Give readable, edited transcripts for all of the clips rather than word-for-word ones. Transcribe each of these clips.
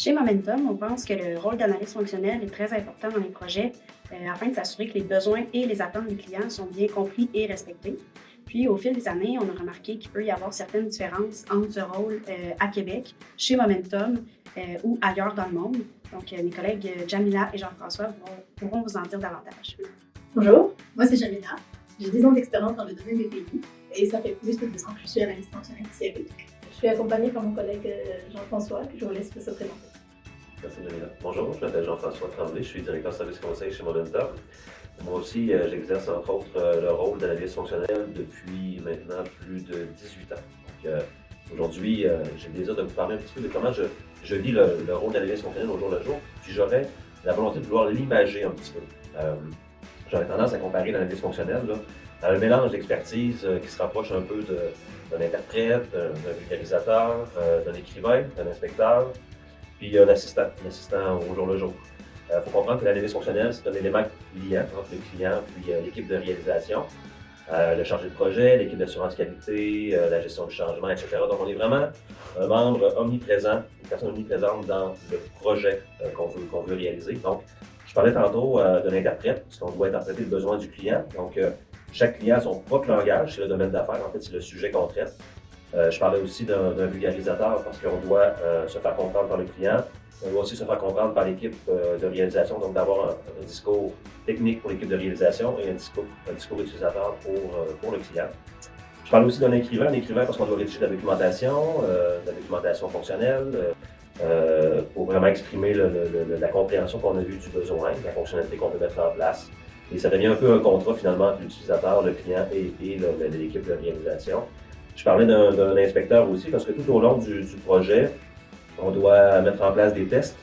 Chez Momentum, on pense que le rôle d'analyste fonctionnel est très important dans les projets afin de s'assurer que les besoins et les attentes des clients sont bien compris et respectés. Puis, au fil des années, on a remarqué qu'il peut y avoir certaines différences entre ce rôle à Québec, chez Momentum ou ailleurs dans le monde. Donc, mes collègues Jamila et Jean-François pourront vous en dire davantage. Bonjour, moi c'est Jamila. J'ai 10 ans d'expérience dans le domaine des pays et ça fait plus de 2 ans que je suis analyste fonctionnelle ici à Québec. Je suis accompagnée par mon collègue Jean-François, que je vous laisse se présenter. Merci Jamila. Bonjour, je m'appelle Jean-François Tremblay, je suis directeur service conseil chez Momentum. Moi aussi, j'exerce entre autres le rôle d'analyste fonctionnel depuis maintenant plus de 18 ans. Donc, aujourd'hui, j'ai le désir de vous parler un petit peu de comment je vis le rôle d'analyste fonctionnel au jour le jour, puis j'aurais la volonté de vouloir l'imager un petit peu. J'aurais tendance à comparer l'analyse fonctionnelle à un mélange d'expertise qui se rapproche un peu d'un interprète, d'un vulgarisateur, d'un écrivain, d'un inspecteur, puis un assistant au jour le jour. Il faut comprendre que l'analyse fonctionnelle, c'est un élément liant entre le client puis l'équipe de réalisation, le chargé de projet, l'équipe d'assurance qualité, la gestion du changement, etc. Donc, on est vraiment un membre omniprésent, une personne omniprésente dans le projet qu'on veut réaliser. Donc, je parlais tantôt d'un interprète, puisqu'on doit interpréter le besoin du client. Donc, chaque client a son propre langage, c'est le domaine d'affaires, en fait, c'est le sujet qu'on traite. Je parlais aussi d'un vulgarisateur parce qu'on doit se faire comprendre par le client. On doit aussi se faire comprendre par l'équipe de réalisation, donc d'avoir un discours technique pour l'équipe de réalisation et un discours utilisateur pour le client. Je parle aussi d'un écrivain parce qu'on doit rédiger de la documentation fonctionnelle, pour vraiment exprimer la compréhension qu'on a vue du besoin, la fonctionnalité qu'on veut mettre en place. Et ça devient un peu un contrat finalement entre l'utilisateur, le client et l'équipe de réalisation. Je parlais d'un inspecteur aussi parce que tout au long du projet, on doit mettre en place des tests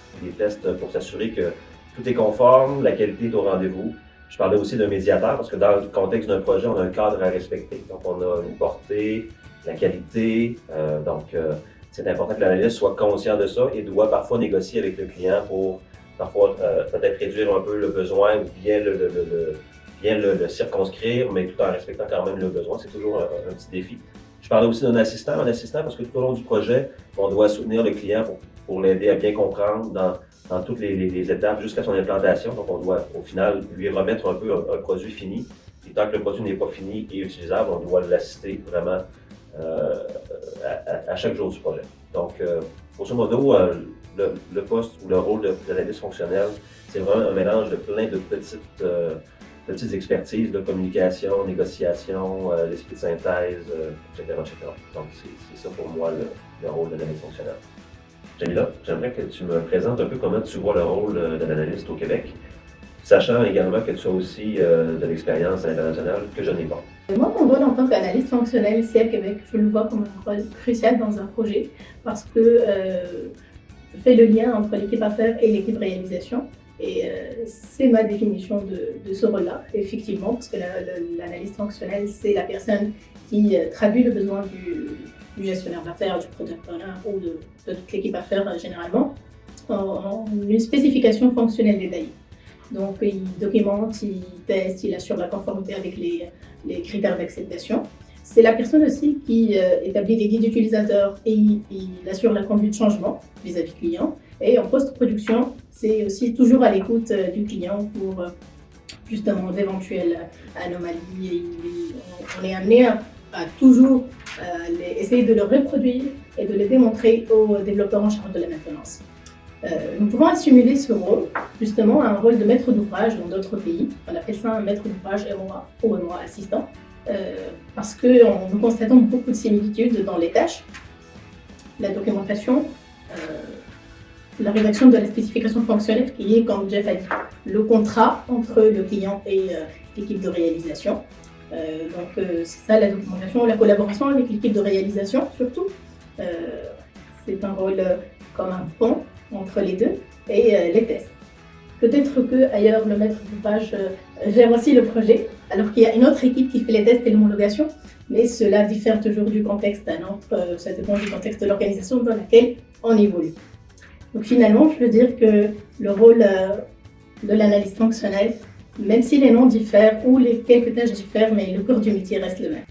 pour s'assurer que tout est conforme, la qualité est au rendez-vous. Je parlais aussi d'un médiateur parce que dans le contexte d'un projet, on a un cadre à respecter. Donc, on a une portée, la qualité. C'est important que l'analyste soit conscient de ça et doit parfois négocier avec le client pour parfois peut-être réduire un peu le besoin ou bien le circonscrire, mais tout en respectant quand même le besoin. C'est toujours un petit défi. Je parlais aussi d'un assistant parce que tout au long du projet, on doit soutenir le client pour l'aider à bien comprendre dans toutes les étapes jusqu'à son implantation. Donc, on doit au final lui remettre un peu un produit fini. Et tant que le produit n'est pas fini et utilisable, on doit l'assister vraiment à chaque jour du projet. Donc, grosso modo, le poste ou le rôle de l'analyste fonctionnel, c'est vraiment un mélange de plein de petites expertises de communication, négociation, l'esprit de synthèse, etc. Donc, c'est ça pour moi le rôle de l'analyste fonctionnel. Jamila, j'aimerais que tu me présentes un peu comment tu vois le rôle de l'analyste au Québec, sachant également que tu as aussi de l'expérience internationale que je n'ai pas. Moi, mon rôle en tant qu'analyste fonctionnel ici à Québec, je le vois comme un rôle crucial dans un projet parce que je fais le lien entre l'équipe affaires et l'équipe réalisation. Et c'est ma définition de ce rôle-là, effectivement, parce que l'analyste fonctionnel, c'est la personne qui traduit le besoin du gestionnaire d'affaires, du product owner ou de toute l'équipe affaires généralement, en une spécification fonctionnelle détaillée. Donc, il documente, il teste, il assure la conformité avec les critères d'acceptation. C'est la personne aussi qui établit des guides utilisateurs et il assure la conduite de changement vis-à-vis client. Et en post-production, c'est aussi toujours à l'écoute du client pour justement d'éventuelles anomalies. Et on est amené à toujours essayer de le reproduire et de le démontrer aux développeurs en charge de la maintenance. Nous pouvons assimiler ce rôle justement à un rôle de maître d'ouvrage dans d'autres pays. On appelle ça un maître d'ouvrage MOA ou MOA assistant parce que nous constatons beaucoup de similitudes dans les tâches, la documentation, la rédaction de la spécification fonctionnelle qui est, comme Jeff a dit, le contrat entre le client et l'équipe de réalisation. C'est ça la documentation, la collaboration avec l'équipe de réalisation surtout. C'est un rôle comme un pont entre les deux et les tests. Peut-être qu'ailleurs le maître d'ouvrage gère aussi le projet, alors qu'il y a une autre équipe qui fait les tests et l'homologation, mais cela diffère toujours du contexte à l'autre, ça dépend du contexte de l'organisation dans laquelle on évolue. Donc finalement, je veux dire que le rôle de l'analyste fonctionnel, même si les noms diffèrent ou les quelques tâches diffèrent, mais le cœur du métier reste le même.